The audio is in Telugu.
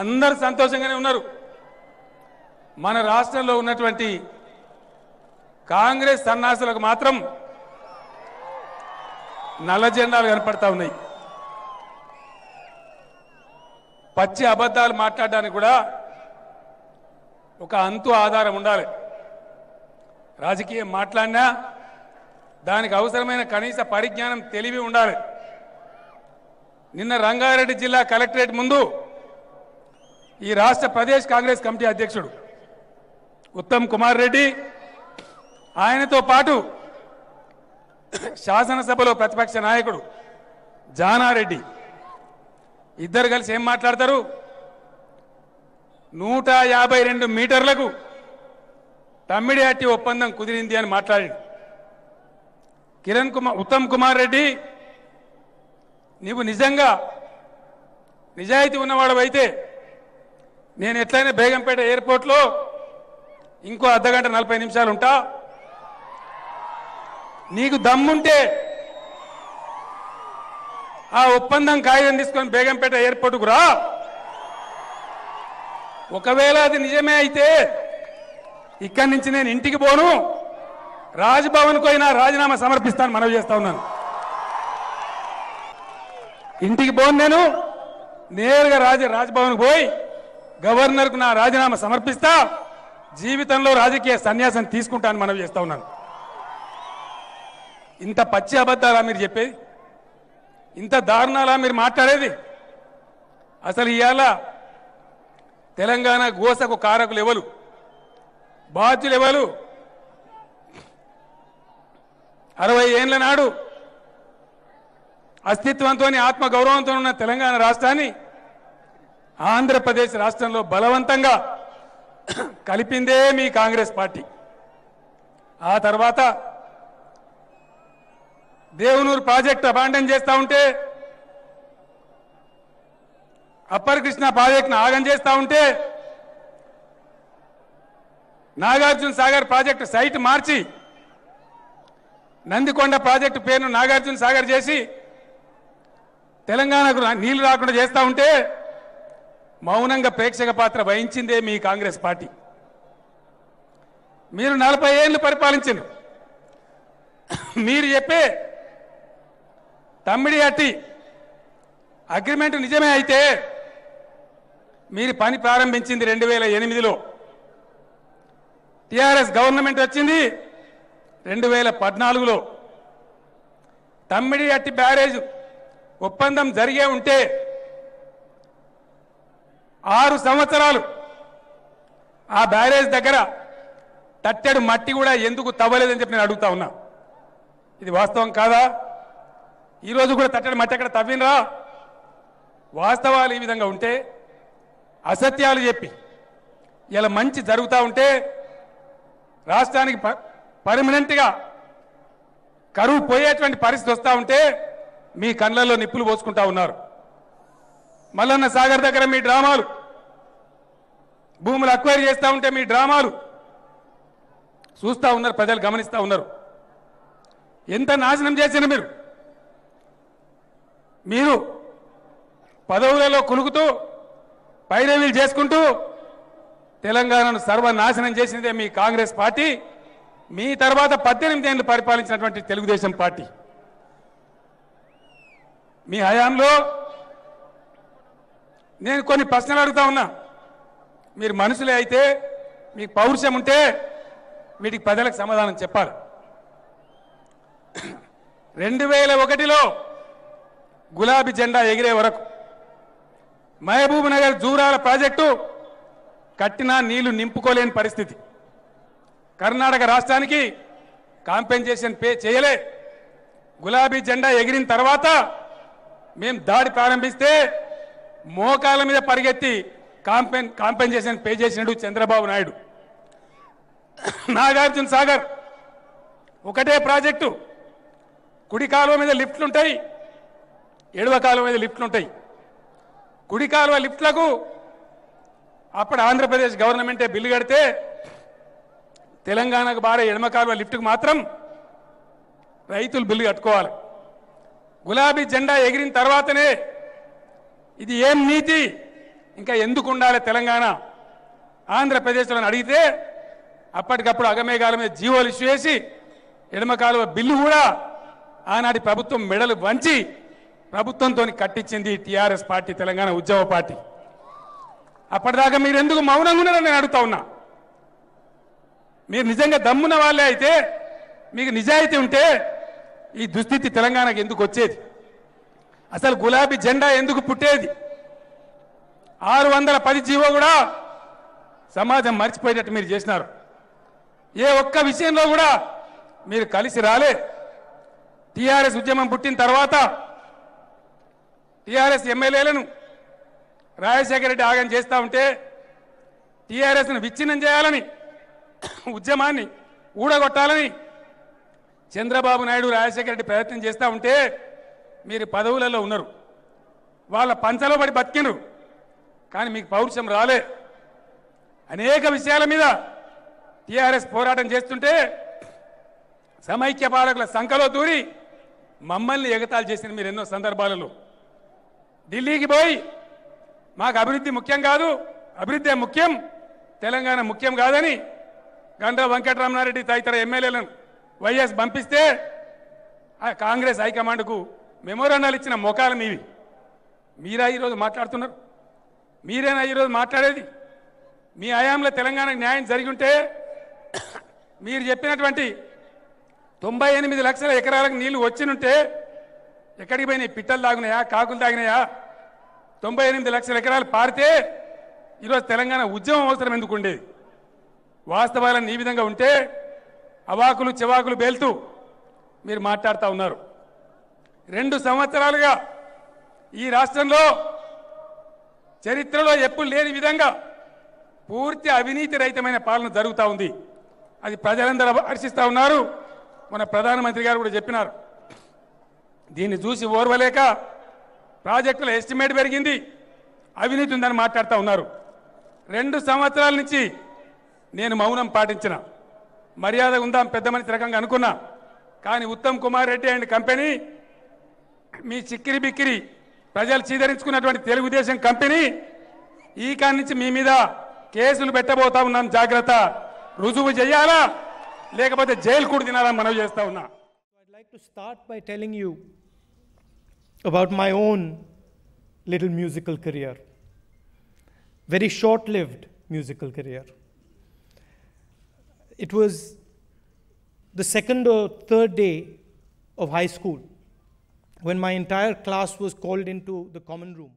అందరూ సంతోషంగానే ఉన్నారు. మన రాష్ట్రంలో ఉన్నటువంటి కాంగ్రెస్ సన్నాసులకు మాత్రం నల్ల జెండాలు కనపడతా ఉన్నాయి. పచ్చి అబద్ధాలు మాట్లాడడానికి కూడా ఒక అంతు ఆధారం ఉండాలి. రాజకీయం మాట్లాడినా దానికి అవసరమైన కనీస పరిజ్ఞానం తెలివి ఉండాలి. నిన్న రంగారెడ్డి జిల్లా కలెక్టరేట్ ముందు ఈ రాష్ట్ర ప్రదేశ్ కాంగ్రెస్ కమిటీ అధ్యక్షుడు ఉత్తమ్ కుమార్ రెడ్డి, ఆయనతో పాటు శాసనసభలో ప్రతిపక్ష నాయకుడు జానారెడ్డి ఇద్దరు కలిసి ఏం మాట్లాడతారు? 152 మీటర్లకు తమ్మిడిహట్టి ఒప్పందం కుదిరింది అని మాట్లాడాడు. ఉత్తమ్ కుమార్ రెడ్డి, నీవు నిజంగా నిజాయితీ ఉన్నవాడవైతే నేను ఎట్లయినా బేగంపేట ఎయిర్పోర్ట్లో ఇంకో అర్ధగంట 40 నిమిషాలు ఉంటా. నీకు దమ్ముంటే ఆ ఒప్పందం కాగితం తీసుకొని బేగంపేట ఎయిర్పోర్టుకు రా. ఒకవేళ అది నిజమే అయితే ఇక్కడి నుంచి నేను ఇంటికి పోను, రాజ్భవన్కు అయినా రాజీనామా సమర్పిస్తాను మనవి చేస్తా ఉన్నాను. ఇంటికి పోను, నేను నేరుగా రాజ్భవన్కు పోయి గవర్నర్కు నా రాజీనామా సమర్పిస్తా, జీవితంలో రాజకీయ సన్యాసం తీసుకుంటాను మనవి చేస్తా ఉన్నాను. ఇంత పచ్చి అబద్ధాలా మీరు చెప్పేది? ఇంత దారుణాలా మీరు మాట్లాడేది? అసలు ఇవాళ తెలంగాణ గోసకు కారకులు ఎవరు, బాధ్యులు ఎవరు? 60 ఏళ్ల నాడు అస్తిత్వంతో ఆత్మగౌరవంతో ఉన్న తెలంగాణ రాష్ట్రాన్ని ఆంధ్రప్రదేశ్ రాష్ట్రంలో బలవంతంగా కలిపిందే మీ కాంగ్రెస్ పార్టీ. ఆ తర్వాత దేవునూరు ప్రాజెక్టు అబాండన్ చేస్తూ ఉంటే, అప్పర్ కృష్ణ ప్రాజెక్టును ఆగం చేస్తూ ఉంటే, నాగార్జున సాగర్ ప్రాజెక్టు సైట్ మార్చి నందికొండ ప్రాజెక్టు పేరును నాగార్జున సాగర్ చేసి తెలంగాణకు నీళ్లు రాకుండా చేస్తూ ఉంటే మౌనంగా ప్రేక్షక పాత్ర వహించిందే మీ కాంగ్రెస్ పార్టీ. మీరు 40 ఏళ్లు పరిపాలించారు. మీరు చెప్పే తమ్మిడిహట్టి అగ్రిమెంట్ నిజమే అయితే మీరు పని ప్రారంభించింది 2008లో, టిఆర్ఎస్ గవర్నమెంట్ వచ్చింది 2014లో. తమ్మిడిహట్టి బ్యారేజ్ ఒప్పందం జరిగే ఉంటే 6 సంవత్సరాలు ఆ బ్యారేజ్ దగ్గర తట్టెడు మట్టి కూడా ఎందుకు తవ్వలేదని చెప్పి నేను అడుగుతా ఉన్నా. ఇది వాస్తవం కాదా? ఈరోజు కూడా తట్టెడు మట్టి ఎక్కడ తవ్వినరా? వాస్తవాలు ఈ విధంగా ఉంటే, అసత్యాలు చెప్పి ఇలా మంచి జరుగుతూ ఉంటే, రాష్ట్రానికి పర్మనెంట్గా కరువు పోయేటువంటి పరిస్థితి వస్తూ ఉంటే మీ కళ్ళల్లో నిప్పులు పోసుకుంటా ఉన్నారు. మల్లన్న సాగర్ దగ్గర మీ డ్రామాలు, భూములు అక్వైర్ చేస్తూ ఉంటే మీ డ్రామాలు చూస్తూ ఉన్నారు, ప్రజలు గమనిస్తూ ఉన్నారు. ఎంత నాశనం చేసిన మీరు పదవులలో కులుగుతూ పైరవీలు చేసుకుంటూ తెలంగాణను సర్వనాశనం చేసినదే మీ కాంగ్రెస్ పార్టీ. మీ తర్వాత 18 ఏళ్లు పరిపాలించినటువంటి తెలుగుదేశం పార్టీ. మీ హయాంలో నేను కొన్ని ప్రశ్నలు అడుగుతా ఉన్నా. మీరు మనుషులే అయితే, మీకు పౌరుషం ఉంటే వీటికి ప్రజలకు సమాధానం చెప్పాలి. 2001లో గులాబీ జెండా ఎగిరే వరకు మహబూబ్ నగర్ జూరాల ప్రాజెక్టు కట్టినా నీళ్లు నింపుకోలేని పరిస్థితి. కర్ణాటక రాష్ట్రానికి కాంపెన్సేషన్ పే చేయలే. గులాబీ జెండా ఎగిరిన తర్వాత మేము దాడి ప్రారంభిస్తే మోకాల మీద పరిగెత్తి కాంపెన్సేషన్ పే చేసినాడు చంద్రబాబు నాయుడు. నాగార్జున సాగర్ ఒకటే ప్రాజెక్టు, కుడి కాలువ మీద లిఫ్ట్లు ఉంటాయి, ఎడమ కాలువ మీద లిఫ్ట్లు ఉంటాయి. కుడి కాలువ లిఫ్ట్లకు అప్పుడు ఆంధ్రప్రదేశ్ గవర్నమెంటే బిల్లు కడితే, తెలంగాణకు బారే ఎడమ కాలువ లిఫ్ట్కు మాత్రం రైతులు బిల్లు కట్టుకోవాలి. గులాబీ జెండా ఎగిరిన తర్వాతనే ఇది ఏం నీతి, ఇంకా ఎందుకు ఉండాలి తెలంగాణ ఆంధ్రప్రదేశ్లో అడిగితే అప్పటికప్పుడు అగమేఘాల మీద జీవోలు ఇష్యూ చేసి ఎడమ కాలువ బిల్లు కూడా ఆనాటి ప్రభుత్వం మెడలు వంచి ప్రభుత్వంతో కట్టించింది టీఆర్ఎస్ పార్టీ, తెలంగాణ ఉద్యమ పార్టీ. అప్పటిదాకా మీరు ఎందుకు మౌనంగా ఉన్నారని నేను అడుగుతా ఉన్నా. మీరు నిజంగా దమ్మున్న వాళ్ళే అయితే, మీకు నిజాయితీ ఉంటే ఈ దుస్థితి తెలంగాణకు ఎందుకు వచ్చేది? అసలు గులాబీ జెండా ఎందుకు పుట్టేది? 610 జీవో కూడా సమాజం మర్చిపోయేటట్టు మీరు చేసినారు. ఏ ఒక్క విషయంలో కూడా మీరు కలిసి రాలే. టీఆర్ఎస్ ఉద్యమం పుట్టిన తర్వాత టీఆర్ఎస్ ఎమ్మెల్యేలను రాజశేఖర రెడ్డి ఆగం చేస్తూ ఉంటే టీఆర్ఎస్ను విచ్ఛిన్నం చేయాలని, ఉద్యమాన్ని ఊడగొట్టాలని చంద్రబాబు నాయుడు రాజశేఖర రెడ్డి ప్రయత్నం చేస్తూ ఉంటే మీరు పదవులలో ఉన్నారు, వాళ్ళ పంచలో పడి బతికినరు. కానీ మీకు పౌరుషం రాలే. అనేక విషయాల మీద టీఆర్ఎస్ పోరాటం చేస్తుంటే సమైక్య పాలకుల సంఖలో దూరి మమ్మల్ని ఎగతాళి చేసిన మీరు ఎన్నో సందర్భాలలో. ఢిల్లీకి పోయి మాకు అభివృద్ధి ముఖ్యం కాదు, అభివృద్ధి ముఖ్యం, తెలంగాణ ముఖ్యం కాదని గండ్ర వెంకటరమణారెడ్డి తదితర ఎమ్మెల్యేలను వైఎస్ పంపిస్తే ఆ కాంగ్రెస్ హైకమాండ్కు మెమోరాండాలు ఇచ్చిన మొఖాలు మీవి. మీరా ఈరోజు మాట్లాడుతున్నారు? మీరేనా ఈరోజు మాట్లాడేది? మీ హయాంలో తెలంగాణకు న్యాయం జరిగి ఉంటే మీరు చెప్పినటువంటి 98 లక్షల ఎకరాలకు నీళ్లు వచ్చినుంటే ఎక్కడికి పోయినాయి? పిట్టలు తాగినాయా, కాకులు తాగినాయా? 98 లక్షల ఎకరాలు పారితే ఈరోజు తెలంగాణ ఉద్యమం అవసరం ఎందుకు ఉండేది? వాస్తవాలను ఈ విధంగా ఉంటే అవాకులు చెవాకులు బేల్తూ మీరు మాట్లాడుతూ ఉన్నారు. 2 సంవత్సరాలుగా ఈ రాష్ట్రంలో చరిత్రలో ఎప్పుడు లేని విధంగా పూర్తి అవినీతి రహితమైన పాలన జరుగుతూ ఉంది. అది ప్రజలందరూ హర్షిస్తూ ఉన్నారు. మన ప్రధానమంత్రి గారు కూడా చెప్పినారు. దీన్ని చూసి ఓర్వలేక ప్రాజెక్టుల ఎస్టిమేట్ పెరిగింది, అవినీతి ఉందని మాట్లాడుతూ ఉన్నారు. 2 సంవత్సరాల నుంచి నేను మౌనం పాటించిన, మర్యాద ఉందాం పెద్ద మనిషి రకంగా అనుకున్నా. కానీ ఉత్తమ్ కుమార్ రెడ్డి అండ్ కంపెనీ, మీ చిక్కిరి బిక్కిరి ప్రజలు చీదరించుకున్నటువంటి తెలుగుదేశం కంపెనీ ఈ కాడి నుంచి మీ మీద కేసులు పెట్టబోతా ఉన్నాం. జాగ్రత్త, రుజువు చేయాలా లేకపోతే జైలు కూడా తినాలని మనవి చేస్తా ఉన్నా. I'd like to start by telling you about my own little musical career. Very short-lived musical career. It was the second or third day of high school when my entire class was called into the common room.